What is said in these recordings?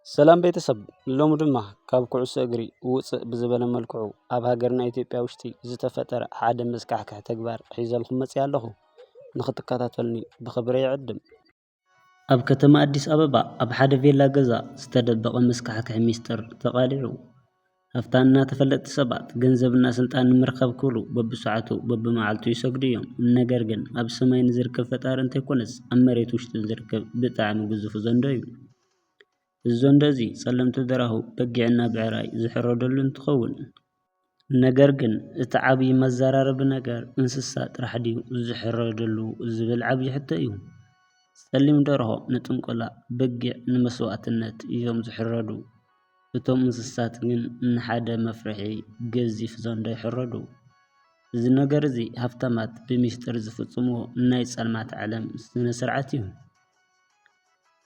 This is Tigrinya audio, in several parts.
ሰላም ቤተሰብ ሎሚ ድማ ካብ ኩዕሶ እግሪ ውፅእ ብዝበለ መልክዑ ኣብ ሃገርና ኢትዮጵያ ውሽጢ ዝተፈጠረ ሓደ መዝካሕክሕ ተግባር ሒዘልኩም መፅእ ኣለኹ ንኽትከታተሉኒ ብኽብሪ ይዕድም። ኣብ ከተማ ኣዲስ ኣበባ ኣብ ሓደ ቬላ ገዛ ዝተደበቐ መዝካሕክሕ ሚስጥር ተቓሊዑ ሃፍታምና ተፈለጥቲ ሰባት ገንዘብና ስልጣን ንምርካብ ክብሉ በብሰዓቱ በብመዓልቱ ይሰግዱ እዮም። ነገር ግን ኣብ ሰማይ ንዝርከብ ፈጣሪ እንተይኮነስ ኣብ መሬት ውሽጢ ዝርከብ ብጣዕሚ ግዙፍ ዘንዶ እዩ። እዚ ዘንዶ እዚ ጸለምቲ ደራሁ በጊዕና ብዕራይ ዝሕረደሉ እንትኸውን ነገር ግን እቲ ዓብይ መዘራረቢ ነገር እንስሳ ጥራሕ ድዩ ዝሕረደሉ ዝብል ዓብይ ሕቶ እዩ። ጸሊም ደርሆ ንጥንቆላ በጊዕ ንመስዋዕትነት እዮም ዝሕረዱ። እቶም እንስሳት ግን ንሓደ መፍርሒ ገዚፍ ዘንዶ ይሕረዱ። እዚ ነገር እዚ ሃፍታማት ብምስጢር ዝፍጽምዎ ናይ ጸልማት ዓለም ስነ ስርዓት እዩ።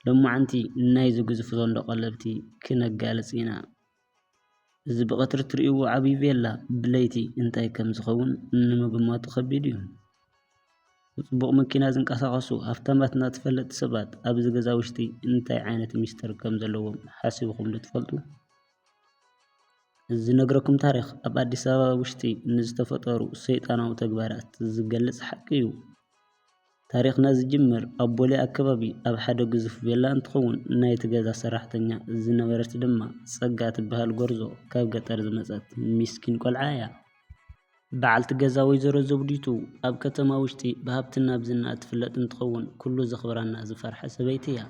ሎማዓንቲ ናይ ዝግዝፍ ዘንዶ ቀለብቲ ክነጋልጽ ኢና። እዚ ብቐትሪ ትርእይዎ ዓብይ ቬላ ብለይቲ እንታይ ከም ዝኸውን ንምግማቱ ከቢድ እዩ። ብጽቡቕ መኪና ዝንቀሳቐሱ ሃፍታማትና ተፈለጥቲ ሰባት ኣብዚ ገዛ ውሽጢ እንታይ ዓይነት ሚስጥር ከም ዘለዎም ሓሲብኩም ዶ ትፈልጡ? እዚ ነግረኩም ታሪክ ኣብ ኣዲስ ኣበባ ውሽጢ ንዝተፈጠሩ ሰይጣናዊ ተግባራት ዝገልጽ ሓቂ እዩ። ታሪክና ዝጅምር ኣብ ቦሌ ኣከባቢ ኣብ ሓደ ግዙፍ ቬላ እንትኸውን ናይቲ ገዛ ሰራሕተኛ ዝነበረት ድማ ጸጋ ትበሃል ጎርዞ ካብ ገጠር ዝመጸት ሚስኪን ቆልዓ እያ። በዓልቲ ገዛ ወይዘሮ ዘውዲቱ ኣብ ከተማ ውሽጢ ብሃብትና ብዝና ትፍለጥ እንትኸውን ኩሉ ዘኽብራና ዝፈርሐ ሰበይቲ እያ።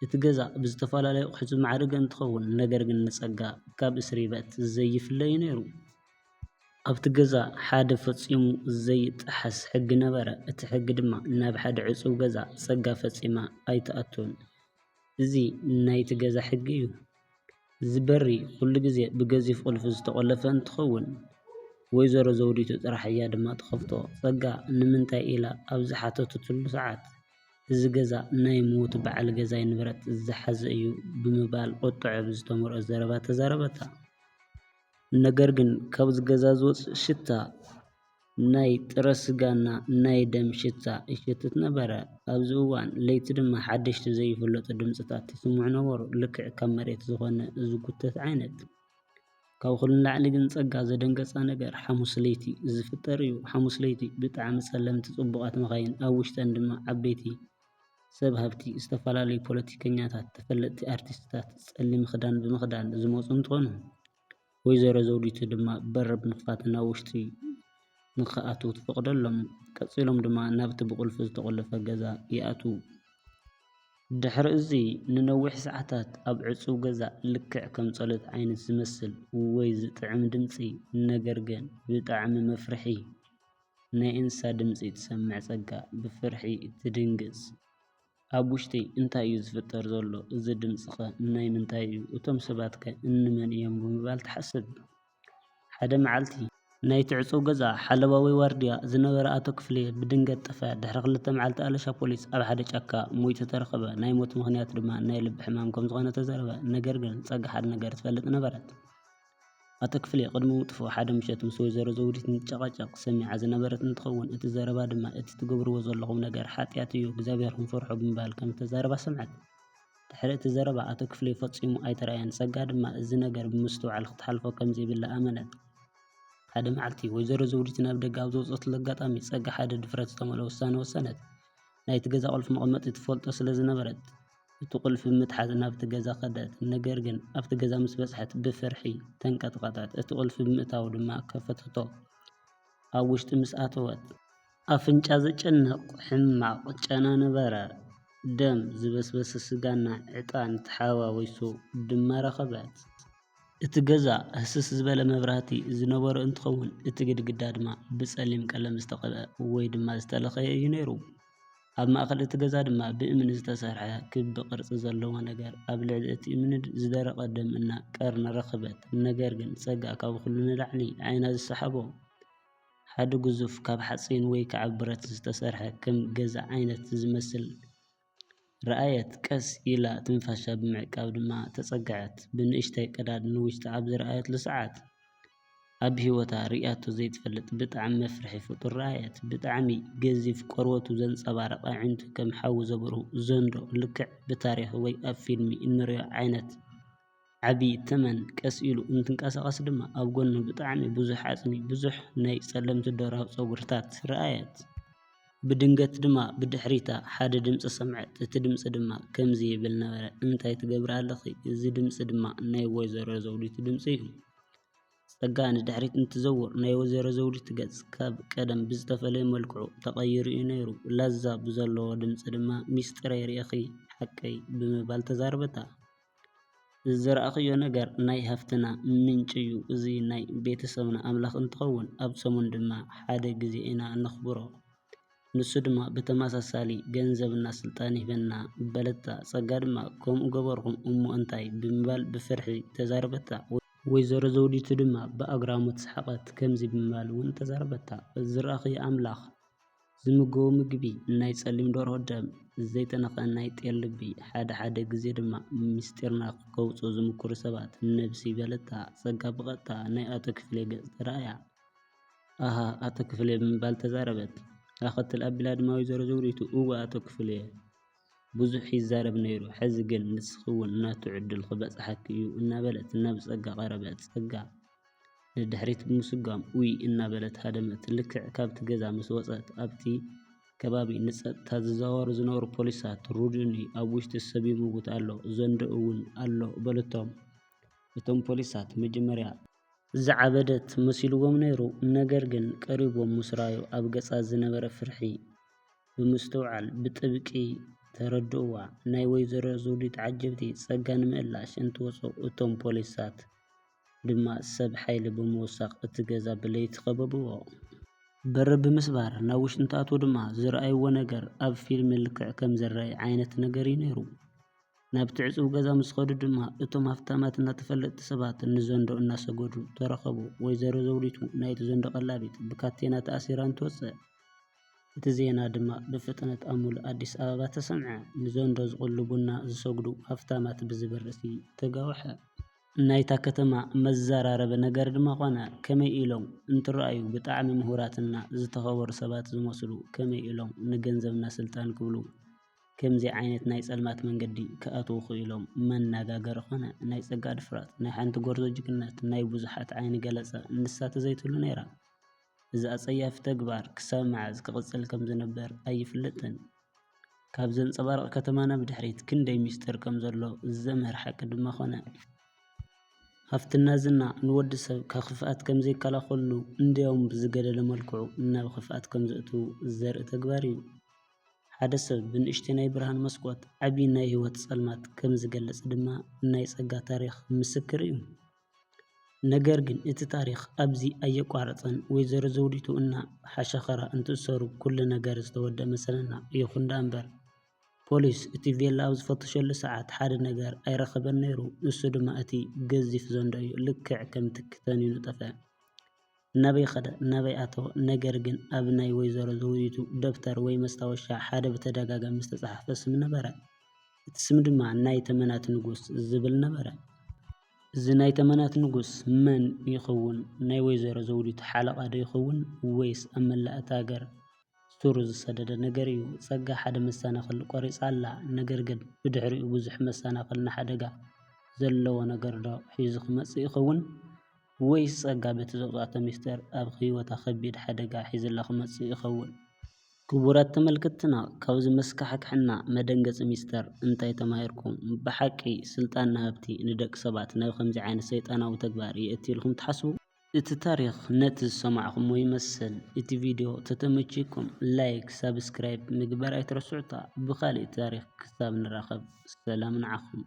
እቲ ገዛ ብዝተፈላለዩ ኣቑሑት ዝማዕረገ እንትኸውን ነገር ግን ንጸጋ ካብ እስሪ በት ዘይፍለ እዩ ነይሩ። ኣብቲ ገዛ ሓደ ፈጺሙ ዘይጠሓስ ሕጊ ነበረ። እቲ ሕጊ ድማ ናብ ሓደ ዕጹው ገዛ ጸጋ ፈጺማ ኣይተኣቱን። እዚ ናይቲ ገዛ ሕጊ እዩ። እዚ በሪ ኩሉ ግዜ ብገዚፍ ቁልፊ ዝተቖለፈ እንትኸውን ወይዘሮ ዘውዲቱ ጥራሕ እያ ድማ ትኸፍቶ። ጸጋ ንምንታይ ኢላ ኣብ ዝሓተተትሉ ሰዓት እዚ ገዛ ናይ ሞቱ በዓል ገዛይ ንብረት ዝሓዘ እዩ ብምባል ቁጡዕ ብዝተመርኦ ዘረባ ተዛረበታ። ነገር ግን ካብዚ ገዛ ዝወፅእ ሽታ ናይ ጥረ ስጋና ናይ ደም ሽታ ይሽትት ነበረ። ኣብዚ እዋን ለይቲ ድማ ሓደሽቲ ዘይፍለጡ ድምፅታት ይስምዑ ነበሩ። ልክዕ ካብ መሬት ዝኾነ ዝጉተት ዓይነት። ካብ ኩሉ ንላዕሊ ግን ጸጋ ዘደንገጻ ነገር ሓሙስ ለይቲ ዝፍጠር እዩ። ሓሙስ ለይቲ ብጣዕሚ ጸለምቲ ጽቡቓት መኻይን ኣብ ውሽጠን ድማ ዓበይቲ ሰብ ሃብቲ ዝተፈላለዩ ፖለቲከኛታት ተፈለጥቲ ኣርቲስትታት ጸሊም ክዳን ብምኽዳን ዝመፁ እንትኾኑ ወይዘሮ ዘውዲቱ ድማ በር ብምኽፋት ናብ ውሽጢ ንኽኣትዉ ትፈቕደሎም። ቀፂሎም ድማ ናብቲ ብቁልፊ ዝተቖለፈ ገዛ ይኣትዉ። ድሕሪ እዚ ንነዊሕ ሰዓታት ኣብ ዕጹው ገዛ ልክዕ ከም ጸሎት ዓይነት ዝመስል ወይ ዝጥዕም ድምፂ ነገር ግን ብጣዕሚ መፍርሒ ናይ እንስሳ ድምፂ ትሰምዕ። ጸጋ ብፍርሒ ትድንግጽ። ኣብ ውሽጢ እንታይ እዩ ዝፍጠር ዘሎ? እዚ ድምፂ ኸ ናይ ምንታይ እዩ? እቶም ሰባት ከ እንመን እዮም ብምባል ትሓስብ። ሓደ መዓልቲ ናይቲ ዕጹው ገዛ ሓለባዊ ዋርድያ ዝነበረ ኣቶ ክፍሌ ብድንገት ጠፍአ። ድሕሪ 2 መዓልቲ ኣለሻ ፖሊስ ኣብ ሓደ ጫካ ሞይቱ ተረኸበ። ናይ ሞት ምኽንያት ድማ ናይ ልቢ ሕማም ከም ዝኾነ ተዛረበ። ነገር ግን ጸጋ ሓደ ነገር ትፈልጥ ነበረት። ኣቶ ክፍሌ ቅድሚ ምጥፎ ሓደ ምሸት ምስ ወይዘሮ ዘውዲት ንጨቓጨቕ ሰሚዓ ዝነበረት እንትኸውን እቲ ዘረባ ድማ እቲ ትገብርዎ ዘለኹም ነገር ሓጢያት እዩ እግዚኣብሔርኩም ፍርሑ ብምባል ከም ተዛረባ ሰምዐት። ድሕሪ እቲ ዘረባ ኣቶ ክፍሌ ፈጺሙ ኣይተረኣየን። ጸጋ ድማ እዚ ነገር ብምስትውዓል ክትሓልፎ ከም ዘይብላ ኣመነት። ሓደ መዓልቲ ወይዘሮ ዘውዲት ናብ ደገ ኣብ ዘውፀትሉ ኣጋጣሚ ጸጋ ሓደ ድፍረት ዝተመልኦ ውሳነ ወሰነት። ናይቲ ገዛ ቁልፊ መቐመጢ ትፈልጦ ስለ ዝነበረት እቲ ቁልፊ ብምትሓዝ ናብቲ ገዛ ከደት። ነገር ግን ኣብቲ ገዛ ምስ በጽሐት ብፍርሒ ተንቀጥቀጠት። እቲ ቁልፊ ብምእታው ድማ ከፈተቶ። ኣብ ውሽጢ ምስ ኣተወት ኣፍንጫ ዘጨንቕ ሕማቕ ጨና ነበረ። ደም ዝበስበሰ ስጋና ዕጣን ተሓዋዊሱ ድማ ረኸበት። እቲ ገዛ ህስስ ዝበለ መብራህቲ ዝነበሮ እንትኸውን እቲ ግድግዳ ድማ ብጸሊም ቀለም ዝተቐብአ ወይ ድማ ዝተለኸየ እዩ ነይሩ። ኣብ ማእከል እቲ ገዛ ድማ ብእምኒ ዝተሰርሐ ክቢ ቅርጺ ዘለዎ ነገር ኣብ ልዕሊ እቲ እምኒ ዝደረቐ ደም እና ቀርኒ ረኸበት። ነገር ግን ጸጋ ካብ ኩሉ ንላዕሊ ዓይና ዝሰሓቦ ሓደ ግዙፍ ካብ ሓጺን ወይ ከዓ ብረት ዝተሰርሐ ከም ገዛ ዓይነት ዝመስል ረኣየት። ቀስ ኢላ ትንፋሻ ብምዕቃብ ድማ ተጸጋዐት። ብንእሽተይ ቀዳድ ንውሽጢ ኣብ ዝረኣየትሉ ሰዓት ኣብ ሂወታ ሪኣቶ ዘይትፈልጥ ብጣዕሚ መፍርሒ ፍጡር ረኣያት። ብጣዕሚ ገዚፍ ቆርበቱ ዘንፀባርቕ ኣዒንቱ ከም ሓዊ ዘብርሁ ዘንዶ ልክዕ ብታሪኽ ወይ ኣብ ፊልሚ እንሪኦ ዓይነት ዓብይ ተመን ቀስ ኢሉ እንትንቀሳቐስ ድማ ኣብ ጎኑ ብጣዕሚ ብዙሕ ዓፅሚ ብዙሕ ናይ ጸለምቲ ደርሆ ፀጉርታት ረኣያት። ብድንገት ድማ ብድሕሪታ ሓደ ድምፂ ሰምዐት። እቲ ድምፂ ድማ ከምዚ ይብል ነበረ እንታይ ትገብሪ ኣለኺ? እዚ ድምፂ ድማ ናይ ወይዘሮ ዘውዲቱ ድምፂ እዩ። ፀጋ ንድሕሪት እንትዘውር ናይ ወይዘሮ ዘውዲቱ ገጽ ካብ ቀደም ብዝተፈለየ መልክዑ ተቐይሩ እዩ ነይሩ። ላዛ ብዘለዎ ድምፂ ድማ ሚስጥረይ ርኢኺ ሓቀይ ብምባል ተዛረበታ። እዚ ዝረኣኽዮ ነገር ናይ ሃፍትና ምንጪ እዩ። እዚ ናይ ቤተሰብና ኣምላኽ እንትኸውን ኣብ ሰሙን ድማ ሓደ ግዜ ኢና ነኽብሮ። ንሱ ድማ ብተመሳሳሊ ገንዘብና ስልጣን ይህበና በለታ። ፀጋ ድማ ከምኡ ገበርኩም እሞ እንታይ ብምባል ብፍርሒ ተዛረበታ። ወይዘሮ ዘውዲቱ ድማ ብኣግራሞት ሰሓቐት ከምዚ ብምባል እውን ተዛረበታ። ዝረኣኽዮ ኣምላኽ ዝምገቦ ምግቢ ናይ ጸሊም ደርሆ ደም ዘይተነኽአ ናይ ጤል ልቢ ሓደ ሓደ ግዜ ድማ ምስጢርና ከውፅኡ ዝምክሩ ሰባት ነብሲ በለታ። ፀጋ ብቐጥታ ናይ ኣቶ ክፍሌ ገጽ ተረኣያ። ኣሃ ኣቶ ክፍሌ ብምባል ተዛረበት። ኣኸትል ኣቢላ ድማ ወይዘሮ ዘውዲቱ እዋ ኣቶ ክፍሌ ብዙሕ ይዛረብ ነይሩ ሕዚ ግን ንስኺ እውን ናቱ ዕድል ክበፅሓኪ እዩ እናበለት ናብ ፀጋ ቀረበት። ፀጋ ንድሕሪት ብምስጋም ውይ እናበለት ሃደመት። ልክዕ ካብቲ ገዛ ምስ ወፀት ኣብቲ ከባቢ ንፀጥታ ዝዘዋወሩ ዝነበሩ ፖሊሳት ሩድኒ ኣብ ውሽጢ ሰብ ይምውት ኣሎ ዘንዶ እውን ኣሎ በለቶም። እቶም ፖሊሳት መጀመርያ ዝዓበደት መሲልዎም ነይሩ። ነገር ግን ቀሪቦም ምስ ረኣዩ ኣብ ገጻ ዝነበረ ፍርሒ ብምስትውዓል ብጥብቂ ተረድእዋ። ናይ ወይዘሮ ዘውዲቱ ዓጀብቲ ፀጋ ንምእላሽ እንትወፁ እቶም ፖሊሳት ድማ ሰብ ሓይሊ ብምውሳኽ እቲ ገዛ ብለይቲ ከበብዎ። በሪ ብምስባር ናብ ውሽጢ እንትኣትዉ ድማ ዝረኣይዎ ነገር ኣብ ፊልሚ ልክዕ ከም ዝረአይ ዓይነት ነገር እዩ ነይሩ። ናብቲ ዕፁብ ገዛ ምስ ከዱ ድማ እቶም ሃፍታማትና ተፈለጥቲ ሰባት ንዘንዶ እናሰገዱ ተረኸቡ። ወይዘሮ ዘውዲቱ ናይቲ ዘንዶ ቀላቢት ብካቴና ተኣሲራ እንትወፅእ እቲ ዜና ድማ ብፍጥነት ኣብ ሙሉእ ኣዲስ ኣበባ ተሰምዐ። ንዘንዶ ዝቕልቡና ዝሰግዱ ሃፍታማት ብዝብል ርእሲ ተጋውሐ። ናይታ ከተማ መዘራረበ ነገር ድማ ኾነ ከመይ ኢሎም እንትረኣዩ ብጣዕሚ ምሁራትና ዝተኸበሩ ሰባት ዝመስሉ ከመይ ኢሎም ንገንዘብና ስልጣን ክብሉ ከምዚ ዓይነት ናይ ጸልማት መንገዲ ክኣትዉ ክኢሎም መነጋገሪ ኾነ። ናይ ፀጋ ድፍረት ናይ ሓንቲ ጎርዞ ጅግንነት ናይ ብዙሓት ዓይኒ ገለጸ ንሳ ተዘይትሉ ነይራ። እዚ ኣጸያፊ ተግባር ክሳብ መዓዝ ክቕፅል ከም ዝነበር ኣይፍለጥን። ካብ ዘንፀባርቕ ከተማና ብድሕሪት ክንደይ ሚስጥር ከም ዘሎ ዘምህር ሓቂ ድማ ኾነ። ሃፍትና ዝና ንወዲ ሰብ ካብ ክፍኣት ከም ዘይከላኸሉ እንዲያውም ብዝገደለ መልክዑ ናብ ክፍኣት ከም ዘእትዉ ዘርኢ ተግባር እዩ። ሓደ ሰብ ብንእሽተይ ናይ ብርሃን መስኮት ዓብይ ናይ ህይወት ጸልማት ከም ዝገልጽ ድማ ናይ ፀጋ ታሪኽ ምስክር እዩ። ነገር ግን እቲ ታሪኽ ኣብዚ ኣየቋረፀን። ወይዘሮ ዘውዲቱ እና ሓሸኸራ እንትእሰሩ ኩሉ ነገር ዝተወደአ መሰለና። ይኹን ዳ እምበር ፖሊስ እቲ ቬላ ኣብ ዝፈተሸሉ ሰዓት ሓደ ነገር ኣይረኸበን ነይሩ። ንሱ ድማ እቲ ገዚፍ ዘንዶ እዩ። ልክዕ ከም ትክተንዩ ጠፍአ። ናበይ ኸደ ናበይ ኣተወ። ነገር ግን ኣብ ናይ ወይዘሮ ዘውዲቱ ደብተር ወይ መስታወሻ ሓደ ብተደጋጋሚ ዝተጻሕፈ ስም ነበረ። እቲ ስም ድማ ናይ ተመናት ንጉስ ዝብል ነበረ። እዚ ናይ ተመናት ንጉስ መን ይኸውን? ናይ ወይዘሮ ዘውዲቱ ሓለቓ ዶ ይኸውን ወይስ ኣብ መላእቲ ሃገር ሱሩ ዝሰደደ ነገር እዩ? ፀጋ ሓደ መሰናኽል ቆሪፃ ኣላ። ነገር ግን ብድሕሪኡ ብዙሕ መሰናኽል ንሓደጋ ዘለዎ ነገር ዶ ሒዙ ክመፅእ ይኸውን? ወይስ ፀጋ በቲ ዘውፃእቶ ሚስጥር ኣብ ህይወታ ከቢድ ሓደጋ ሒዝላ ክመፅእ ይኸውን? ክቡራት ተመልከትና ካብዚ መስካሕክሕና መደንገፂ ሚስጥር እንታይ ተማሂርኩም? ብሓቂ ስልጣንና ሃብቲ ንደቂ ሰባት ናብ ከምዚ ዓይነት ሰይጣናዊ ተግባር የእቲ ኢልኩም ትሓስቡ? እቲ ታሪክ ነቲ ዝሰማዕኹሞ ይመስል። እቲ ቪድዮ ተተመቺኩም ላይክ፣ ሳብስክራይብ ምግባር ኣይትረስዑታ። ብኻልእ ታሪክ ክሳብ ንራኸብ ሰላም ንዓኹም።